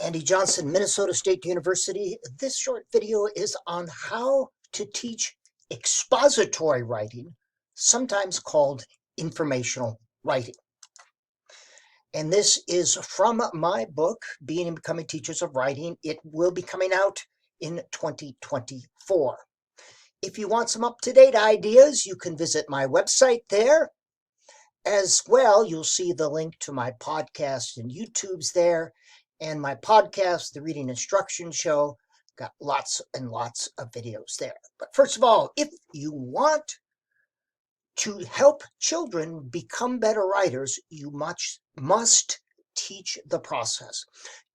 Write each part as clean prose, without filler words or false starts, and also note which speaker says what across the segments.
Speaker 1: Andy Johnson, Minnesota State University. This short video is on how to teach expository writing, sometimes called informational writing. And this is from my book, Being and Becoming Teachers of Writing. It will be coming out in 2024. If you want some up-to-date ideas, you can visit my website there. As well, you'll see the link to my podcast and YouTube's there. And my podcast, The Reading Instruction Show, got lots and lots of videos there. But first of all, if you want to help children become better writers, you must teach the process.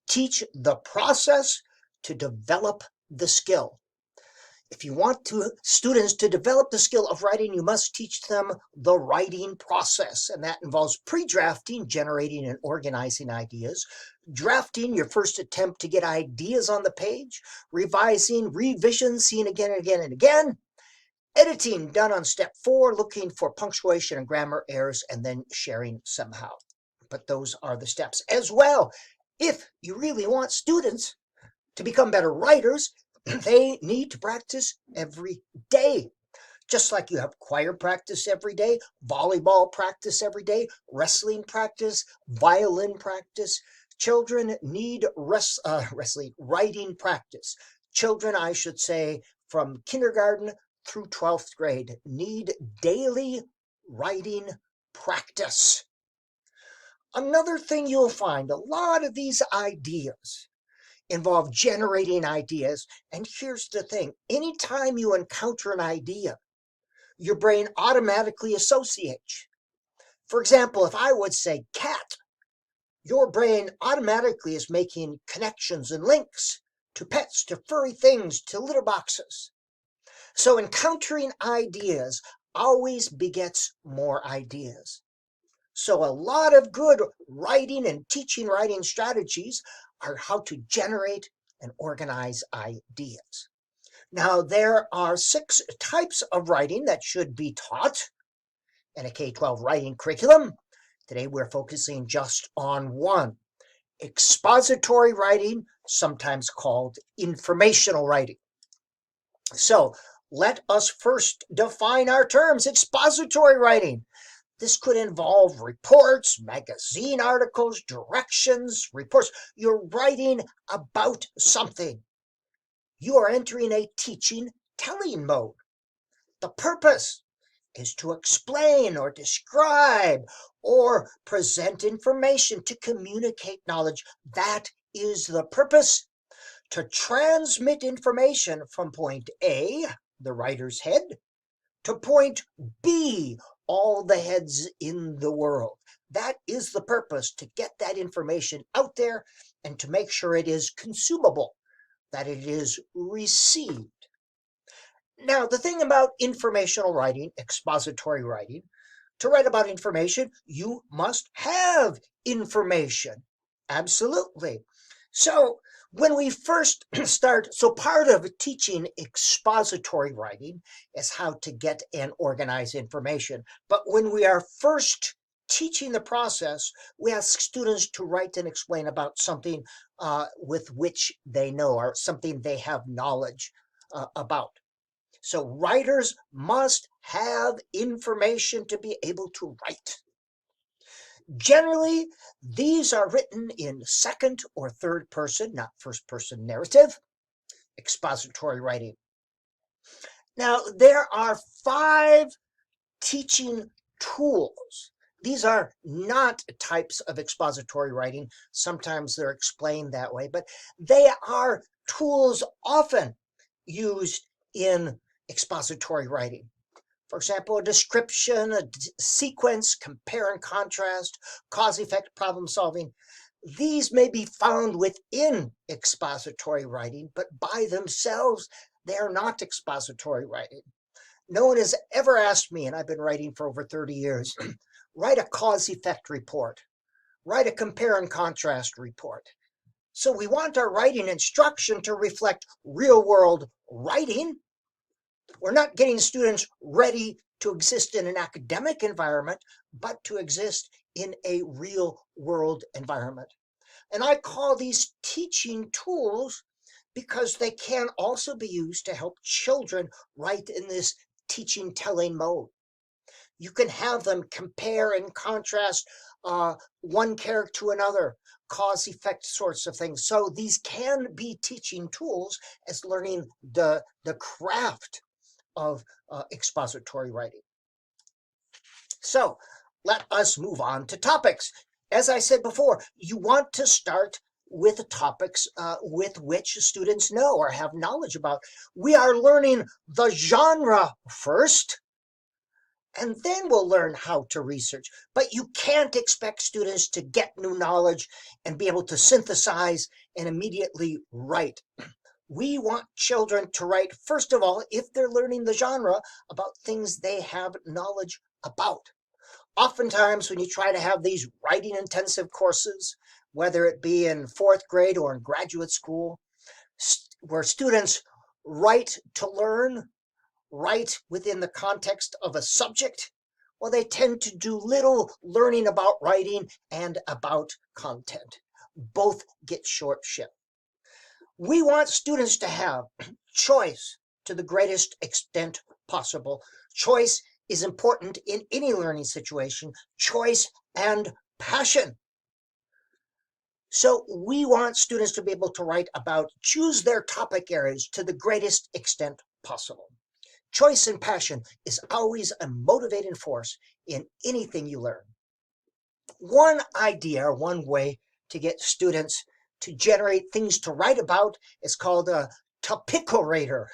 Speaker 1: Teach the process to develop the skill. If you want students to develop the skill of writing, you must teach them the writing process. And that involves pre-drafting, generating and organizing ideas, drafting, your first attempt to get ideas on the page, revising, revision, seeing again and again and again, editing, done on step 4, looking for punctuation and grammar errors, and then sharing somehow. But those are the steps. As well, if you really want students to become better writers, they need to practice every day. Just like you have choir practice every day, volleyball practice every day, wrestling practice, violin practice. Children need writing practice. Children, I should say, from kindergarten through 12th grade need daily writing practice. Another thing you'll find, a lot of these ideas involve generating ideas. And here's the thing, anytime you encounter an idea, your brain automatically associates. For example, if I would say cat, your brain automatically is making connections and links to pets, to furry things, to litter boxes. So encountering ideas always begets more ideas. So a lot of good writing and teaching writing strategies are how to generate and organize ideas. Now, there are 6 types of writing that should be taught in a K-12 writing curriculum. Today, we're focusing just on one: expository writing, sometimes called informational writing. So let us first define our terms. Expository writing. This could involve reports, magazine articles, directions, reports. You're writing about something. You are entering a teaching, telling mode. The purpose is to explain or describe or present information, to communicate knowledge. That is the purpose. To transmit information from point A, the writer's head, to point B, all the heads in the world. That is the purpose, to get that information out there and to make sure it is consumable, that it is received. Now, the thing about informational writing, expository writing, to write about information, you must have information. Absolutely. So when we first start, so part of teaching expository writing is how to get and organize information. But when we are first teaching the process, we ask students to write and explain about something with which they know, or something they have knowledge about. So writers must have information to be able to write. Generally, these are written in second or third person, not first person narrative, expository writing. Now, there are 5 teaching tools. These are not types of expository writing. Sometimes they're explained that way, but they are tools often used in expository writing. For example, a description, a sequence, compare and contrast, cause-effect problem solving. These may be found within expository writing, but by themselves, they are not expository writing. No one has ever asked me, and I've been writing for over 30 years, write a cause-effect report, write a compare and contrast report. So we want our writing instruction to reflect real-world writing. We're not getting students ready to exist in an academic environment, but to exist in a real world environment. And I call these teaching tools because they can also be used to help children write in this teaching telling mode. You can have them compare and contrast one character to another, cause effect sorts of things. So these can be teaching tools as learning the craft of expository writing. So let us move on to topics. As I said before, you want to start with topics with which students know or have knowledge about. We are learning the genre first, and then we'll learn how to research. But you can't expect students to get new knowledge and be able to synthesize and immediately write. We want children to write, first of all, if they're learning the genre, about things they have knowledge about. Oftentimes, when you try to have these writing intensive courses, whether it be in 4th grade or in graduate school, where students write to learn, write within the context of a subject, well, they tend to do little learning about writing and about content. Both get short shift. We want students to have choice to the greatest extent possible. Choice is important in any learning situation, choice and passion. So we want students to be able to write about, choose their topic areas to the greatest extent possible. Choice and passion is always a motivating force in anything you learn. One idea, one way to get students to generate things to write about is called a topicorator,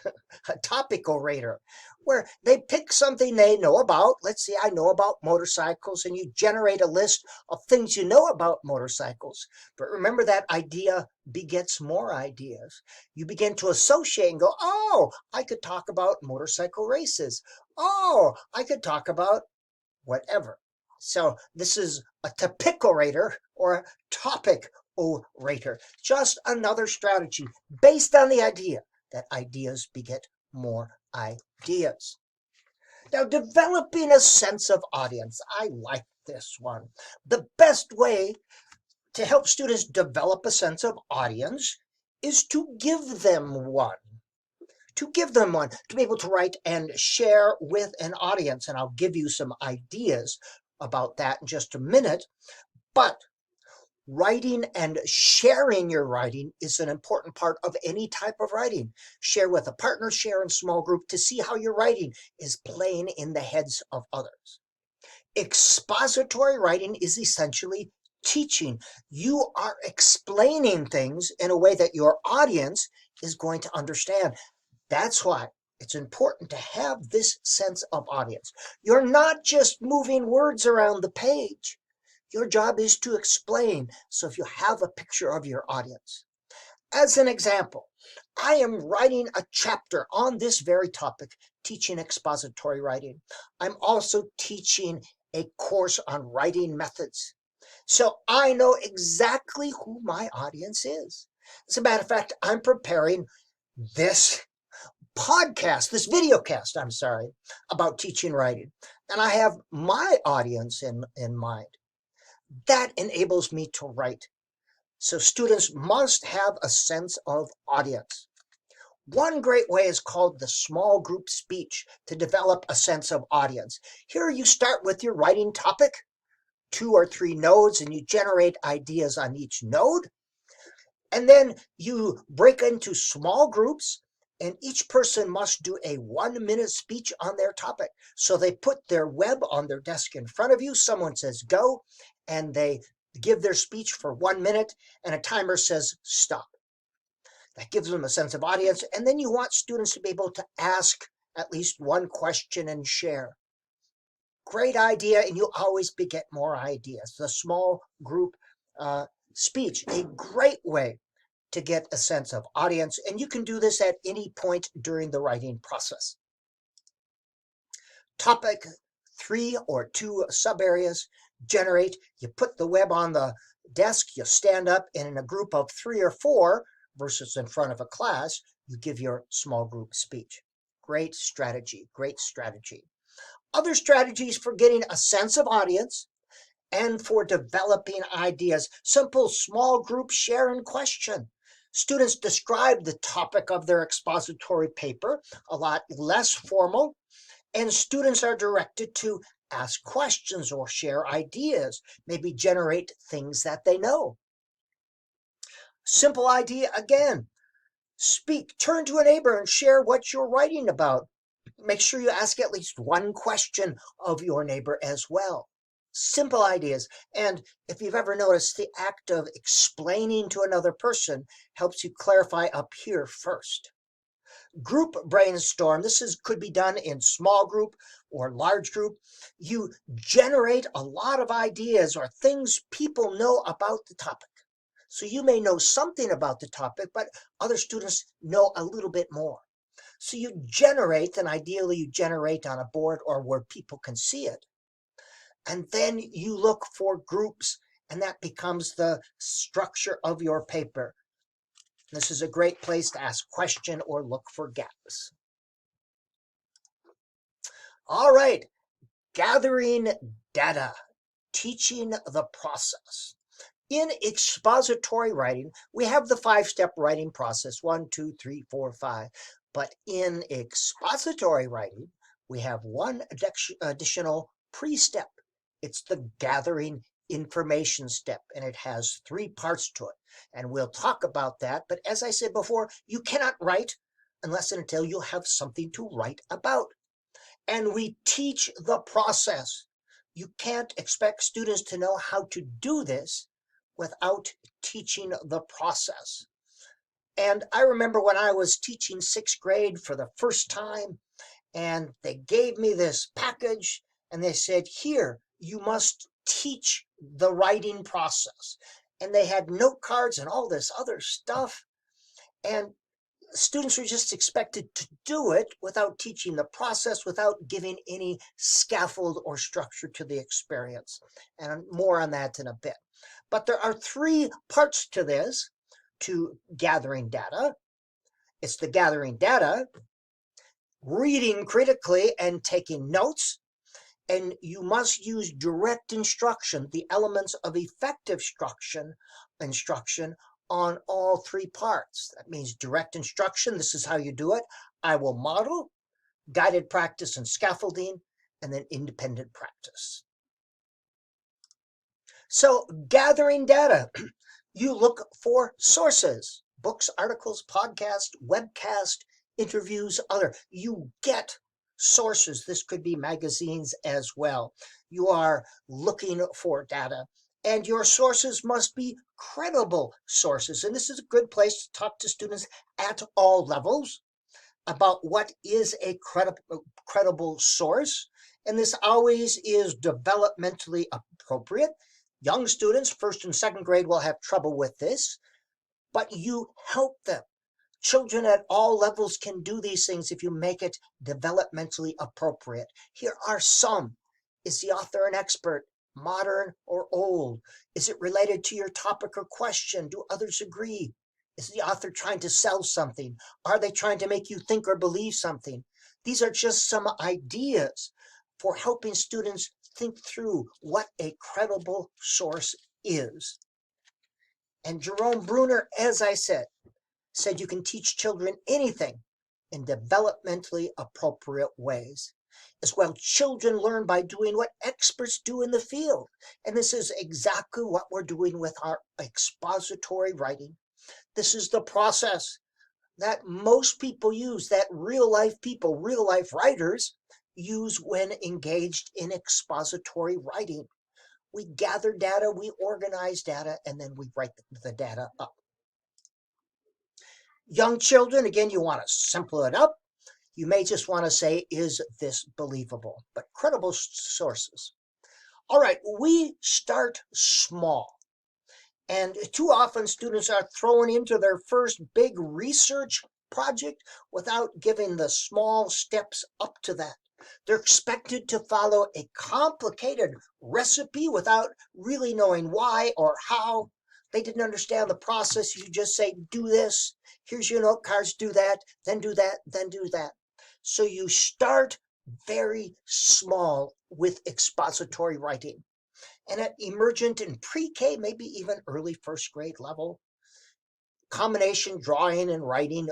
Speaker 1: a topicorator, where they pick something they know about. Let's say I know about motorcycles, and you generate a list of things you know about motorcycles. But remember that idea begets more ideas. You begin to associate and go, oh, I could talk about motorcycle races. Oh, I could talk about whatever. So this is a topicorator or a topic orator. Just another strategy based on the idea that ideas beget more ideas. Now, developing a sense of audience. I like this one. The best way to help students develop a sense of audience is to give them one. To give them one, to be able to write and share with an audience. And I'll give you some ideas about that in just a minute. But writing and sharing your writing is an important part of any type of writing. Share with a partner, share in small group to see how your writing is playing in the heads of others. Expository writing is essentially teaching. You are explaining things in a way that your audience is going to understand. That's why it's important to have this sense of audience. You're not just moving words around the page. Your job is to explain, so if you have a picture of your audience. As an example, I am writing a chapter on this very topic, teaching expository writing. I'm also teaching a course on writing methods. So I know exactly who my audience is. As a matter of fact, I'm preparing this video cast, about teaching writing. And I have my audience in mind. That enables me to write. So students must have a sense of audience. One great way is called the small group speech to develop a sense of audience. Here you start with your writing topic, 2 or 3 nodes, and you generate ideas on each node. And then you break into small groups, and each person must do a 1-minute speech on their topic. So they put their web on their desk in front of you. Someone says go, and they give their speech for 1 minute, and a timer says stop. That gives them a sense of audience. And then you want students to be able to ask at least one question and share. Great idea, and you always beget more ideas. The small group speech, a great way to get a sense of audience, and you can do this at any point during the writing process. Topic 3 or 2 sub areas generate. You put the web on the desk, you stand up, and in a group of 3 or 4 versus in front of a class, you give your small group speech. Great strategy, great strategy. Other strategies for getting a sense of audience and for developing ideas. Simple small group share and question. Students describe the topic of their expository paper, a lot less formal, and students are directed to ask questions or share ideas, maybe generate things that they know. Simple idea again. Speak, turn to a neighbor and share what you're writing about. Make sure you ask at least one question of your neighbor as well. Simple ideas. And if you've ever noticed, the act of explaining to another person helps you clarify up here first. Group brainstorm. Could be done in small group or large group. You generate a lot of ideas or things people know about the topic. So you may know something about the topic, but other students know a little bit more. So you generate, and ideally you generate on a board or where people can see it. And then you look for groups, and that becomes the structure of your paper. This is a great place to ask question or look for gaps. All right, gathering data, teaching the process. In expository writing, we have the 5-step writing process, 1, 2, 3, 4, 5. But in expository writing, we have one additional pre-step. It's the gathering information step, and it has 3 parts to it. And we'll talk about that. But as I said before, you cannot write unless and until you have something to write about. And we teach the process. You can't expect students to know how to do this without teaching the process. And I remember when I was teaching 6th grade for the first time, and they gave me this package, and they said, here, you must teach the writing process. And they had note cards and all this other stuff. And students were just expected to do it without teaching the process, without giving any scaffold or structure to the experience. And more on that in a bit. But there are 3 parts to this, to gathering data. It's the gathering data, reading critically and taking notes, and you must use direct instruction, the elements of effective instruction on all 3 parts. That means direct instruction, this is how you do it. I will model, guided practice and scaffolding, and then independent practice. So gathering data, you look for sources, books, articles, podcasts, webcast, interviews, other. You get sources. This could be magazines as well. You are looking for data, and your sources must be credible sources. And this is a good place to talk to students at all levels about what is a credible source. And this always is developmentally appropriate. Young students, 1st and 2nd grade, will have trouble with this, but you help them. Children at all levels can do these things if you make it developmentally appropriate. Here are some. Is the author an expert, modern or old? Is it related to your topic or question? Do others agree? Is the author trying to sell something? Are they trying to make you think or believe something? These are just some ideas for helping students think through what a credible source is. And Jerome Bruner, as I said you can teach children anything in developmentally appropriate ways. As well, children learn by doing what experts do in the field. And this is exactly what we're doing with our expository writing. This is the process that most people use, that real life people, real life writers use when engaged in expository writing. We gather data, we organize data, and then we write the data up. Young children, again, you want to simple it up. You may just want to say, is this believable? But credible sources. All right, we start small. And too often students are thrown into their first big research project without giving the small steps up to that. They're expected to follow a complicated recipe without really knowing why or how. They didn't understand the process. You just say, do this, here's your note cards, do that, then do that, then do that. So you start very small with expository writing. and at emergent and pre-K, maybe even early first grade level. Combination drawing and writing.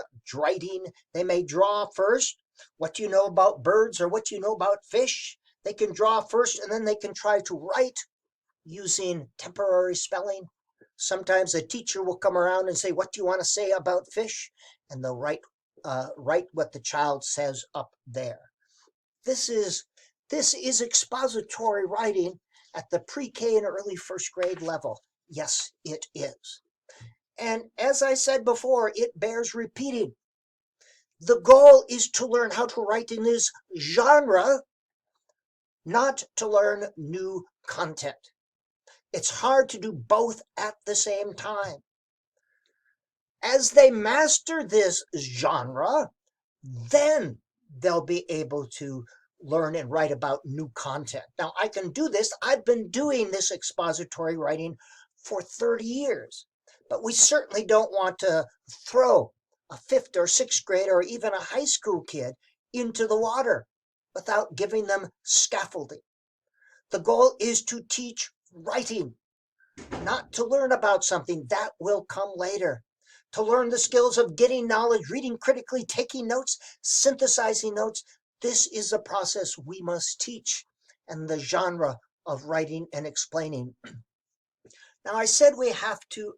Speaker 1: They may draw first. What do you know about birds, or what do you know about fish? They can draw first, and then they can try to write using temporary spelling. Sometimes a teacher will come around and say, what do you want to say about fish? And they'll write what the child says up there. This is expository writing at the pre-K and early first grade level. Yes, it is. And as I said before, it bears repeating. The goal is to learn how to write in this genre, not to learn new content. It's hard to do both at the same time. As they master this genre, then they'll be able to learn and write about new content. Now, I can do this. I've been doing this expository writing for 30 years. But we certainly don't want to throw a 5th or 6th grade or even a high school kid into the water without giving them scaffolding. The goal is to teach writing, not to learn about something. That will come later. To learn the skills of getting knowledge, reading critically, taking notes, synthesizing notes. This is a process we must teach, and the genre of writing and explaining. Now, I said we have to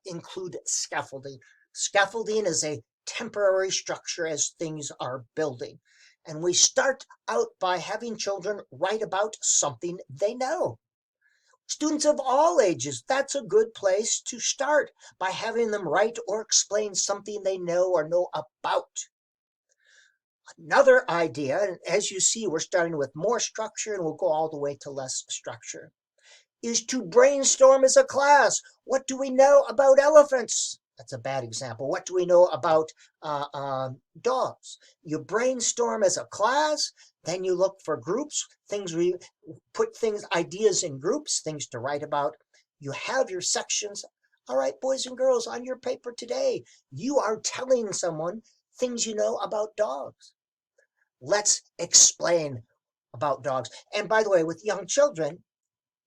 Speaker 1: include scaffolding. Scaffolding is a temporary structure as things are building. And we start out by having children write about something they know. Students of all ages, that's a good place to start, by having them write or explain something they know or know about. Another idea, and as you see, we're starting with more structure and we'll go all the way to less structure, is to brainstorm as a class. What do we know about elephants? That's a bad example. What do we know about dogs? You brainstorm as a class, then you look for groups, ideas in groups, things to write about. You have your sections. All right, boys and girls, on your paper today, you are telling someone things you know about dogs. Let's explain about dogs. And by the way, with young children,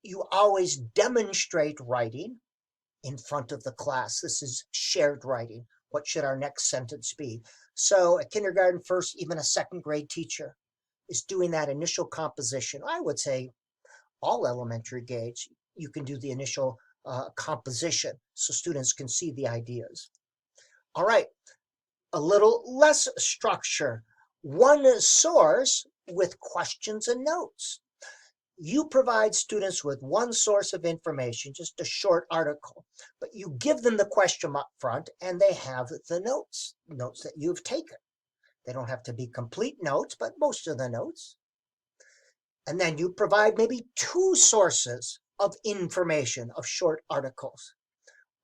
Speaker 1: you always demonstrate writing in front of the class. This is shared writing. What should our next sentence be? So a kindergarten, first, even a 2nd grade teacher is doing that initial composition. I would say all elementary grades, you can do the initial composition so students can see the ideas. All right, a little less structure. One source with questions and notes. You provide students with one source of information, just a short article, but you give them the question up front and they have the notes that you've taken. They don't have to be complete notes, but most of the notes. And then you provide maybe 2 sources of information, of short articles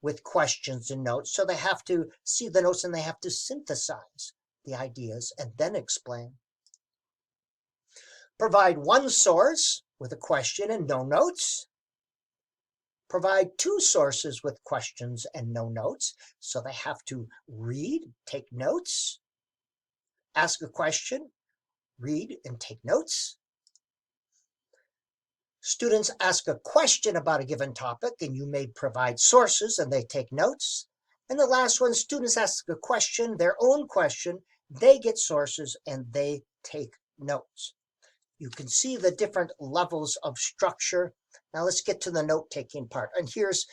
Speaker 1: with questions and notes. So they have to see the notes and they have to synthesize the ideas and then explain. Provide one source with a question and no notes. Provide 2 sources with questions and no notes. So they have to read, take notes, ask a question, read, and take notes. Students ask a question about a given topic, and you may provide sources and they take notes. And the last one, students ask a question, their own question, they get sources and they take notes. You can see the different levels of structure. Now let's get to the note-taking part. And here's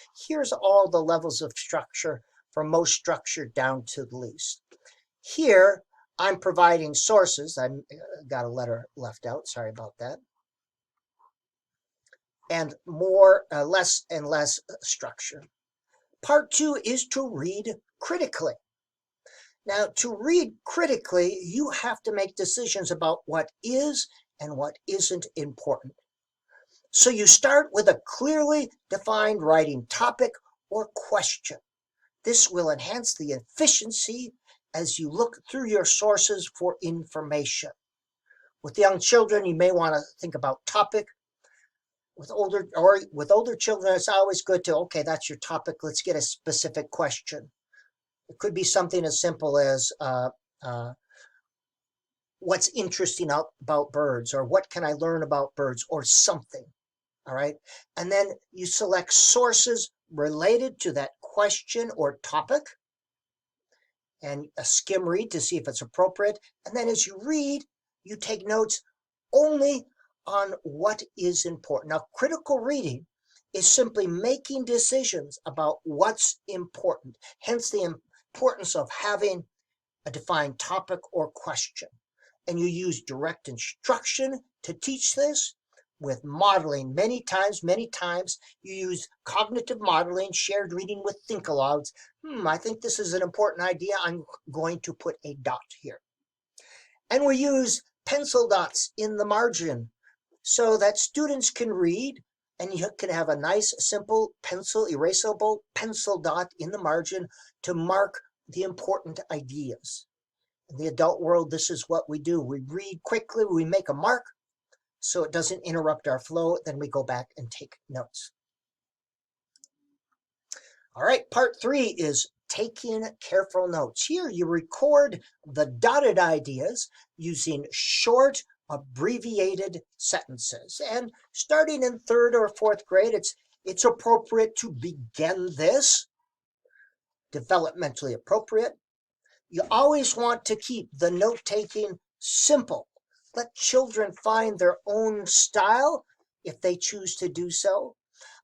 Speaker 1: all the levels of structure, from most structure down to the least. Here, I'm providing sources. I got a letter left out. Sorry about that. And less and less structure. Part 2 is to read critically. Now, to read critically, you have to make decisions about what is and what isn't important. So you start with a clearly defined writing topic or question. This will enhance the efficiency as you look through your sources for information. With young children, you may want to think about topic. With older children, it's always good to, okay, that's your topic. Let's get a specific question. It could be something as simple as, what's interesting about birds, or what can I learn about birds, or something. all right? And then you select sources related to that question or topic, and a skim read to see if it's appropriate. And then as you read, you take notes only on what is important. Now, critical reading is simply making decisions about what's important, hence the importance of having a defined topic or question. And you use direct instruction to teach this with modeling many times. You use cognitive modeling, shared reading with think-alouds. I think this is an important idea. I'm going to put a dot here. And we use pencil dots in the margin so that students can read, and you can have a nice, simple erasable pencil dot in the margin to mark the important ideas. In the adult world, this is what we do. We read quickly, we make a mark so it doesn't interrupt our flow, then we go back and take notes. All right, part 3 is taking careful notes. Here you record the dotted ideas using short, abbreviated sentences. And starting in 3rd or 4th grade, it's appropriate to begin this, developmentally appropriate. You always want to keep the note-taking simple. Let children find their own style if they choose to do so.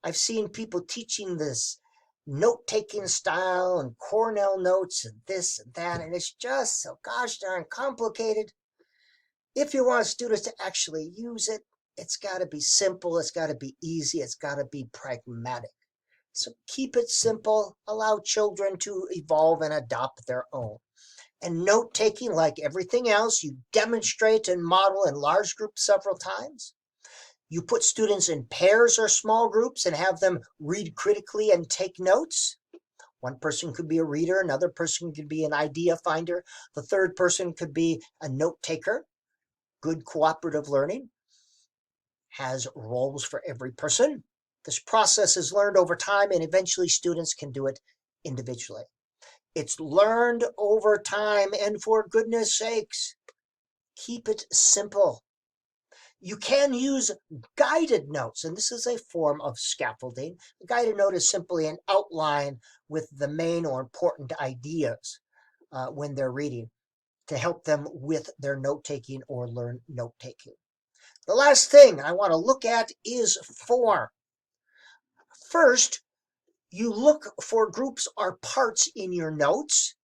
Speaker 1: I've seen people teaching this note-taking style and Cornell notes and this and that, and it's just so gosh darn complicated. If you want students to actually use it, it's got to be simple, it's got to be easy, it's got to be pragmatic. So keep it simple, allow children to evolve and adopt their own. And note-taking, like everything else, you demonstrate and model in large groups several times. You put students in pairs or small groups and have them read critically and take notes. One person could be a reader, another person could be an idea finder, the third person could be a note taker. Good cooperative learning has roles for every person. This process is learned over time, and eventually students can do it individually. It's learned over time, and for goodness sakes, keep it simple. You can use guided notes, and this is a form of scaffolding. A guided note is simply an outline with the main or important ideas when they're reading to help them with their note-taking or learn note-taking. The last thing I want to look at is form. First, you look for groups or parts in your notes,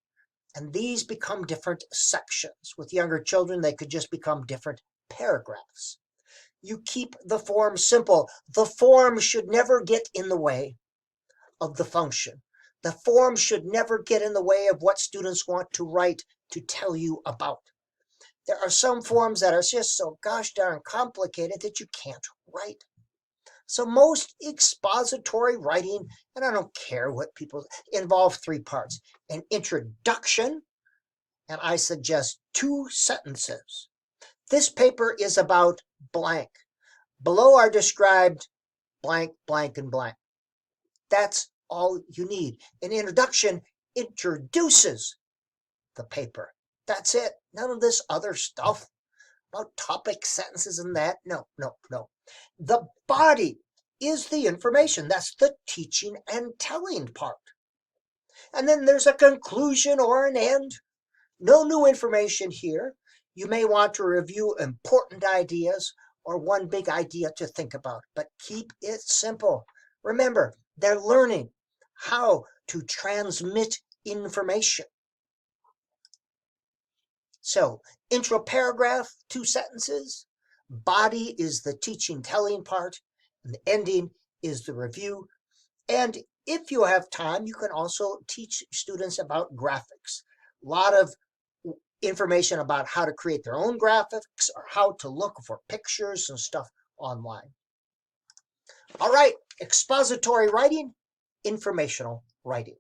Speaker 1: and these become different sections. With younger children, they could just become different paragraphs. You keep the form simple. The form should never get in the way of the function. The form should never get in the way of what students want to write to tell you about. There are some forms that are just so gosh darn complicated that you can't write. So most expository writing, and I don't care what people, involve 3 parts. An introduction, and I suggest 2 sentences. This paper is about blank. Below are described blank, blank, and blank. That's all you need. An introduction introduces the paper. That's it. None of this other stuff about topic sentences and that. No. The body is the information. That's the teaching and telling part. And then there's a conclusion or an end. No new information here. You may want to review important ideas or one big idea to think about, but keep it simple. Remember, they're learning how to transmit information. So, intro paragraph, 2 sentences. Body is the teaching telling part, and the ending is the review. And if you have time, you can also teach students about graphics. A lot of information about how to create their own graphics or how to look for pictures and stuff online. All right, expository writing, informational writing.